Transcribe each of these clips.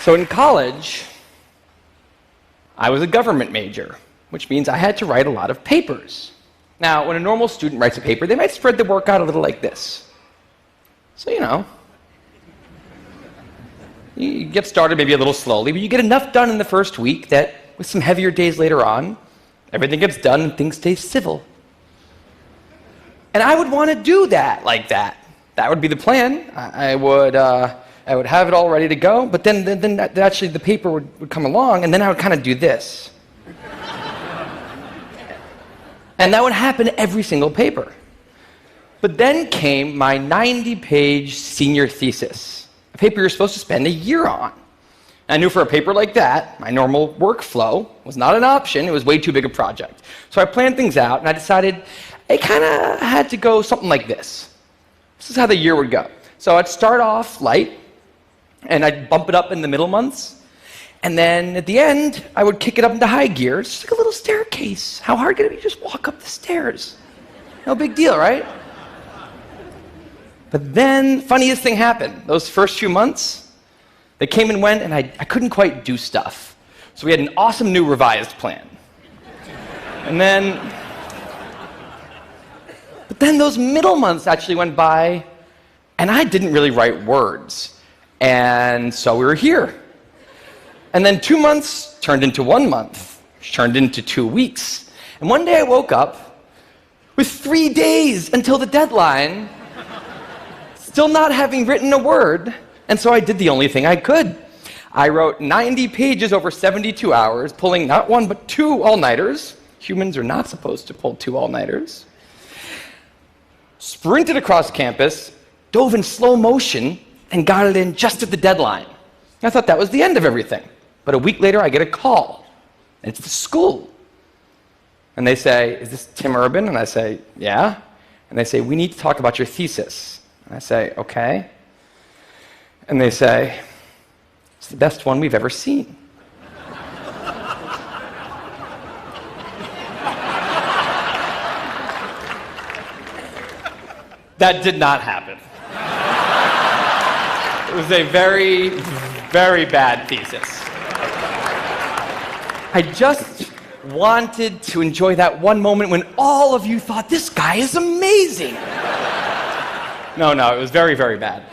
So in college, I was a government major, which means I had to write a lot of papers. Now, when a normal student writes a paper, they might spread the work out a little like this. So, you get started maybe a little slowly, but you get enough done in the first week that with some heavier days later on, everything gets done and things stay civil. And I would want to do that like that. That would be the plan. I would have it all ready to go, but then actually the paper would come along, and then I would kind of do this. And that would happen every single paper. But then came my 90-page senior thesis, a paper you're supposed to spend a year on. I knew for a paper like that, my normal workflow was not an option. It was way too big a project. So I planned things out, and I decided I kind of had to go something like this. This is how the year would go. So I'd start off light, and I'd bump it up in the middle months. And then at the end, I would kick it up into high gear. It's just like a little staircase. How hard could it be to just walk up the stairs? No big deal, right? But then, funniest thing happened. Those first few months, they came and went, and I couldn't quite do stuff. So we had an awesome new revised plan. But then those middle months actually went by, and I didn't really write words. And so we were here. And then 2 months turned into 1 month, which turned into 2 weeks. And one day I woke up with 3 days until the deadline, still not having written a word, and so I did the only thing I could. I wrote 90 pages over 72 hours, pulling not one but 2 all-nighters. Humans are not supposed to pull 2 all-nighters. Sprinted across campus, dove in slow motion, and got it in just at the deadline. I thought that was the end of everything. But a week later, I get a call. And it's the school. And they say, "Is this Tim Urban?" And I say, "Yeah." And they say, "We need to talk about your thesis." And I say, "Okay." And they say, "It's the best one we've ever seen." That did not happen. It was a very, very bad thesis. I just wanted to enjoy that one moment when all of you thought, "This guy is amazing." No, it was very, very bad.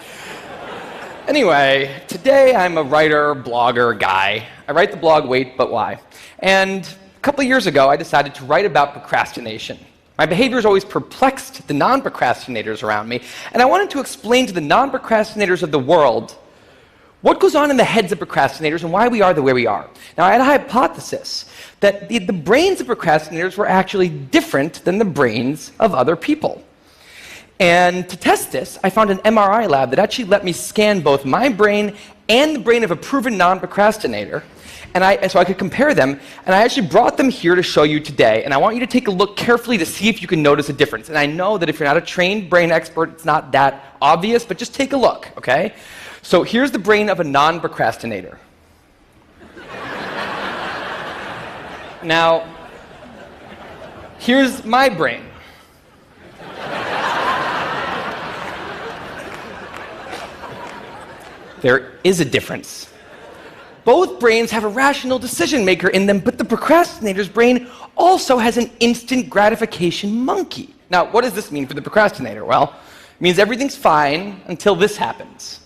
Anyway, today I'm a writer, blogger guy. I write the blog Wait, But Why? And a couple of years ago, I decided to write about procrastination. My behaviors always perplexed the non-procrastinators around me, and I wanted to explain to the non-procrastinators of the world what goes on in the heads of procrastinators and why we are the way we are. Now, I had a hypothesis that the brains of procrastinators were actually different than the brains of other people. And to test this, I found an MRI lab that actually let me scan both my brain and the brain of a proven non-procrastinator, so I could compare them, and I actually brought them here to show you today, and I want you to take a look carefully to see if you can notice a difference. And I know that if you're not a trained brain expert, it's not that obvious, but just take a look, okay? So here's the brain of a non-procrastinator. Now, here's my brain. There is a difference. Both brains have a rational decision maker in them, but the procrastinator's brain also has an instant gratification monkey. Now, what does this mean for the procrastinator? Well, it means everything's fine until this happens.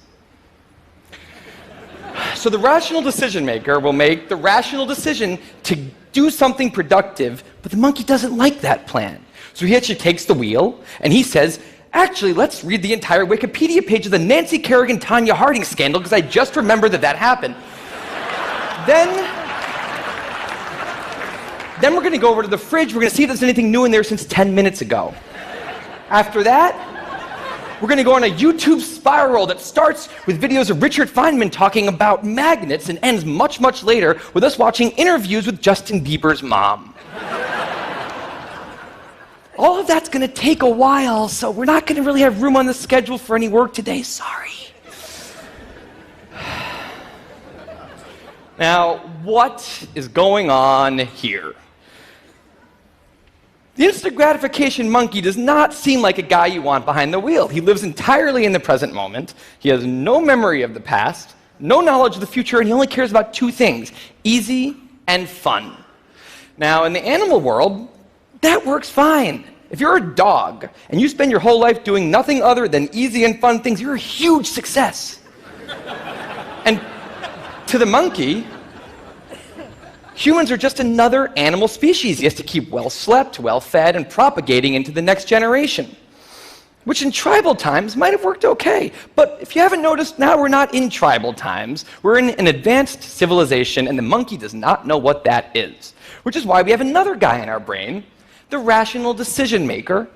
So the rational decision maker will make the rational decision to do something productive, but the monkey doesn't like that plan. So he actually takes the wheel, and he says, "Actually, let's read the entire Wikipedia page of the Nancy Kerrigan-Tanya Harding scandal, because I just remembered that happened. Then we're going to go over to the fridge. We're going to see if there's anything new in there since 10 minutes ago. After that, we're going to go on a YouTube spiral that starts with videos of Richard Feynman talking about magnets and ends much, much later with us watching interviews with Justin Bieber's mom. All of that's going to take a while, so we're not going to really have room on the schedule for any work today. Sorry. Now, what is going on here? The instant gratification monkey does not seem like a guy you want behind the wheel. He lives entirely in the present moment. He has no memory of the past, no knowledge of the future, and he only cares about two things: easy and fun. Now, in the animal world, that works fine. If you're a dog and you spend your whole life doing nothing other than easy and fun things, you're a huge success. And to the monkey, humans are just another animal species. He has to keep well slept, well fed, and propagating into the next generation, which in tribal times might have worked okay. But if you haven't noticed, now we're not in tribal times. We're in an advanced civilization, and the monkey does not know what that is, which is why we have another guy in our brain, the rational decision maker,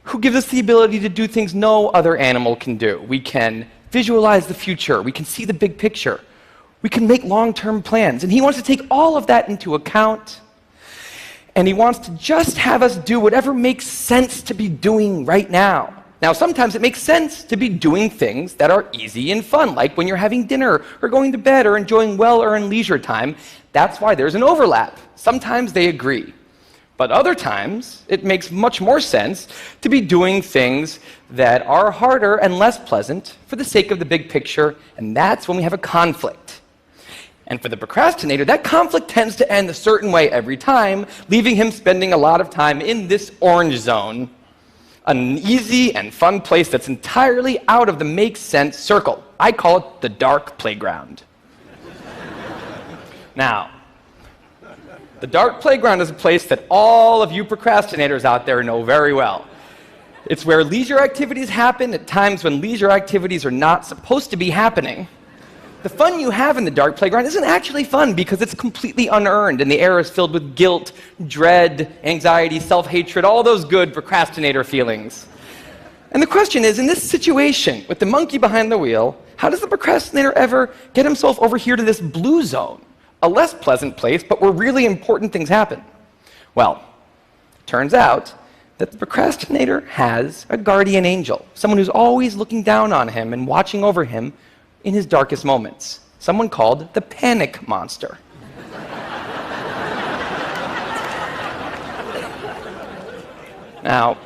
who gives us the ability to do things no other animal can do. We can visualize the future. We can see the big picture. We can make long-term plans. And he wants to take all of that into account, and he wants to just have us do whatever makes sense to be doing right now. Now, sometimes it makes sense to be doing things that are easy and fun, like when you're having dinner or going to bed or enjoying well-earned leisure time. That's why there's an overlap. Sometimes they agree. But other times, it makes much more sense to be doing things that are harder and less pleasant for the sake of the big picture, and that's when we have a conflict. And for the procrastinator, that conflict tends to end a certain way every time, leaving him spending a lot of time in this orange zone, an easy and fun place that's entirely out of the makes sense circle. I call it the dark playground. Now, the dark playground is a place that all of you procrastinators out there know very well. It's where leisure activities happen at times when leisure activities are not supposed to be happening. The fun you have in the dark playground isn't actually fun because it's completely unearned, and the air is filled with guilt, dread, anxiety, self-hatred, all those good procrastinator feelings. And the question is, in this situation, with the monkey behind the wheel, how does the procrastinator ever get himself over here to this blue zone? A less pleasant place, but where really important things happen. Well, it turns out that the procrastinator has a guardian angel, someone who's always looking down on him and watching over him in his darkest moments, someone called the panic monster. Now,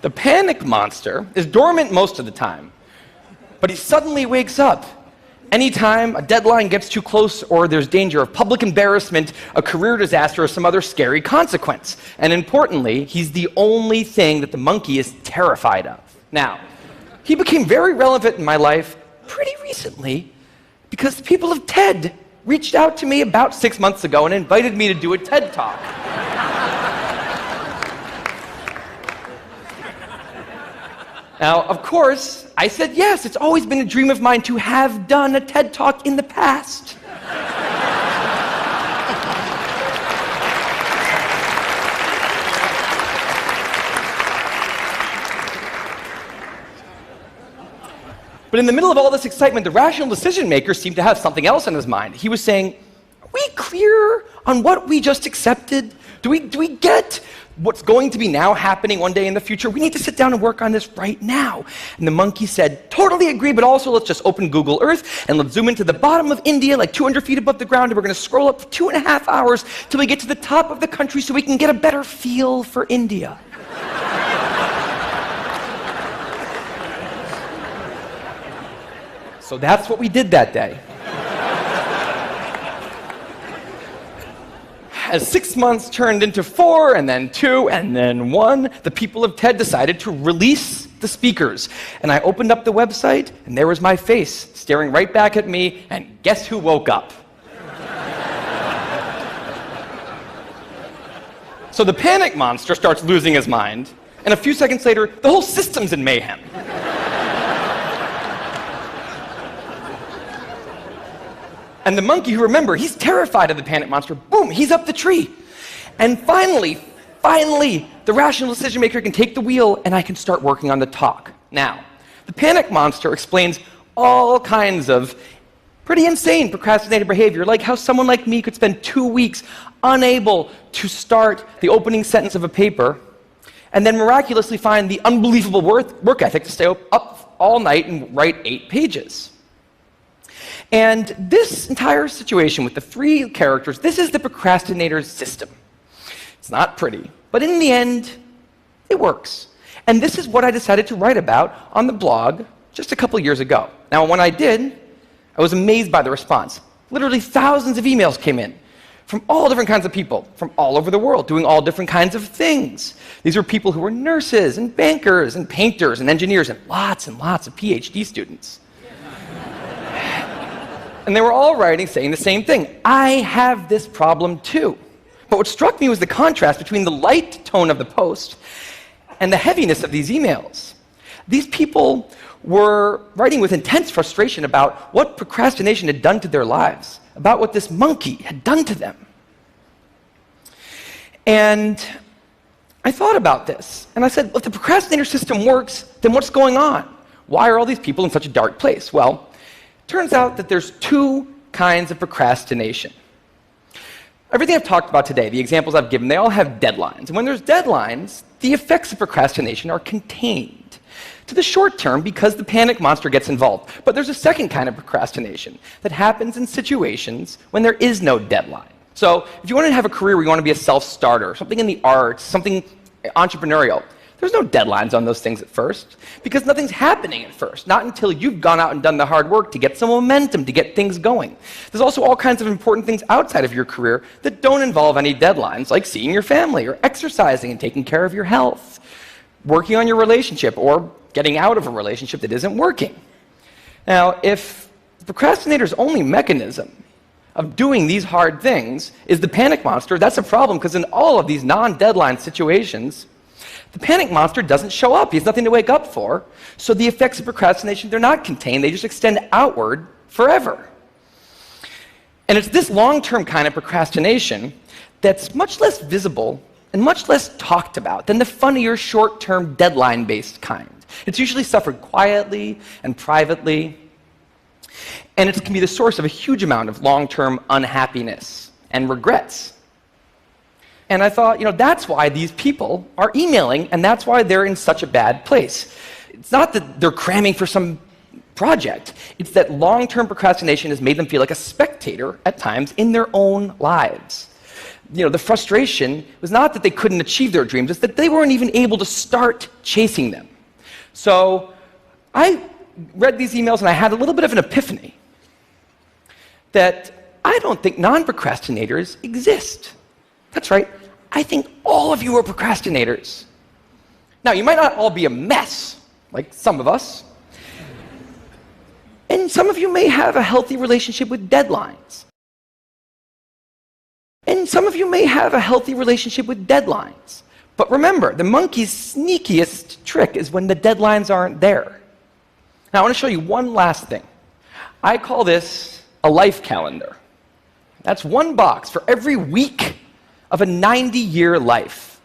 the panic monster is dormant most of the time, but he suddenly wakes up anytime a deadline gets too close or there's danger of public embarrassment, a career disaster, or some other scary consequence. And importantly, he's the only thing that the monkey is terrified of. Now, he became very relevant in my life pretty recently because the people of TED reached out to me about 6 months ago and invited me to do a TED Talk. Now, of course, I said yes. It's always been a dream of mine to have done a TED Talk in the past. But in the middle of all this excitement, the rational decision maker seemed to have something else on his mind. He was saying, are we clear on what we just accepted? Do we get what's going to be now happening one day in the future? We need to sit down and work on this right now. And the monkey said, totally agree, but also let's just open Google Earth and let's zoom into the bottom of India, like 200 feet above the ground, and we're going to scroll up for 2.5 hours till we get to the top of the country so we can get a better feel for India. So that's what we did that day. As 6 months turned into 4, and then 2, and then 1, the people of TED decided to release the speakers. And I opened up the website, and there was my face staring right back at me, and guess who woke up? So the panic monster starts losing his mind, and a few seconds later, the whole system's in mayhem. And the monkey, who, remember, he's terrified of the panic monster, boom, he's up the tree. And finally, the rational decision maker can take the wheel and I can start working on the talk. Now, the panic monster explains all kinds of pretty insane procrastinator behavior, like how someone like me could spend 2 weeks unable to start the opening sentence of a paper and then miraculously find the unbelievable work ethic to stay up all night and write 8 pages. And this entire situation with the 3 characters, this is the procrastinator's system. It's not pretty, but in the end, it works. And this is what I decided to write about on the blog just a couple years ago. Now, when I did, I was amazed by the response. Literally thousands of emails came in from all different kinds of people, from all over the world, doing all different kinds of things. These were people who were nurses and bankers and painters and engineers and lots of PhD students. And they were all writing saying the same thing. I have this problem too. But what struck me was the contrast between the light tone of the post and the heaviness of these emails. These people were writing with intense frustration about what procrastination had done to their lives, about what this monkey had done to them. And I thought about this, and I said, if the procrastinator system works, then what's going on? Why are all these people in such a dark place? Well, it turns out that there's two kinds of procrastination. Everything I've talked about today, the examples I've given, they all have deadlines. And when there's deadlines, the effects of procrastination are contained to the short term because the panic monster gets involved. But there's a second kind of procrastination that happens in situations when there is no deadline. So if you want to have a career where you want to be a self-starter, something in the arts, something entrepreneurial, there's no deadlines on those things at first because nothing's happening at first, not until you've gone out and done the hard work to get some momentum, to get things going. There's also all kinds of important things outside of your career that don't involve any deadlines, like seeing your family or exercising and taking care of your health, working on your relationship, or getting out of a relationship that isn't working. Now, if the procrastinator's only mechanism of doing these hard things is the panic monster, that's a problem because in all of these non-deadline situations, the panic monster doesn't show up. He has nothing to wake up for. So the effects of procrastination, they're not contained. They just extend outward forever. And it's this long-term kind of procrastination that's much less visible and much less talked about than the funnier, short-term, deadline-based kind. It's usually suffered quietly and privately, and it can be the source of a huge amount of long-term unhappiness and regrets. And I thought, that's why these people are emailing, and that's why they're in such a bad place. It's not that they're cramming for some project. It's that long-term procrastination has made them feel like a spectator at times in their own lives. The frustration was not that they couldn't achieve their dreams, it's that they weren't even able to start chasing them. So I read these emails and I had a little bit of an epiphany that I don't think non-procrastinators exist. That's right. I think all of you are procrastinators. Now, you might not all be a mess, like some of us. And some of you may have a healthy relationship with deadlines. But remember, the monkey's sneakiest trick is when the deadlines aren't there. Now, I want to show you one last thing. I call this a life calendar. That's one box for every week of a 90-year life.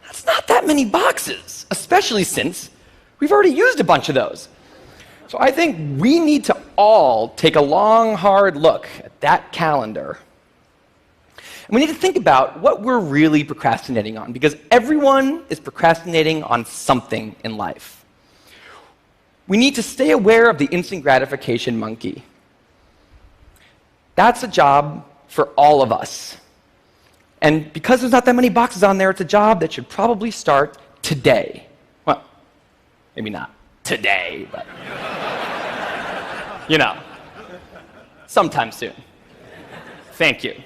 That's not that many boxes, especially since we've already used a bunch of those. So I think we need to all take a long, hard look at that calendar. And we need to think about what we're really procrastinating on, because everyone is procrastinating on something in life. We need to stay aware of the instant gratification monkey. That's a job for all of us. And because there's not that many boxes on there, it's a job that should probably start today. Well, maybe not today, but sometime soon. Thank you.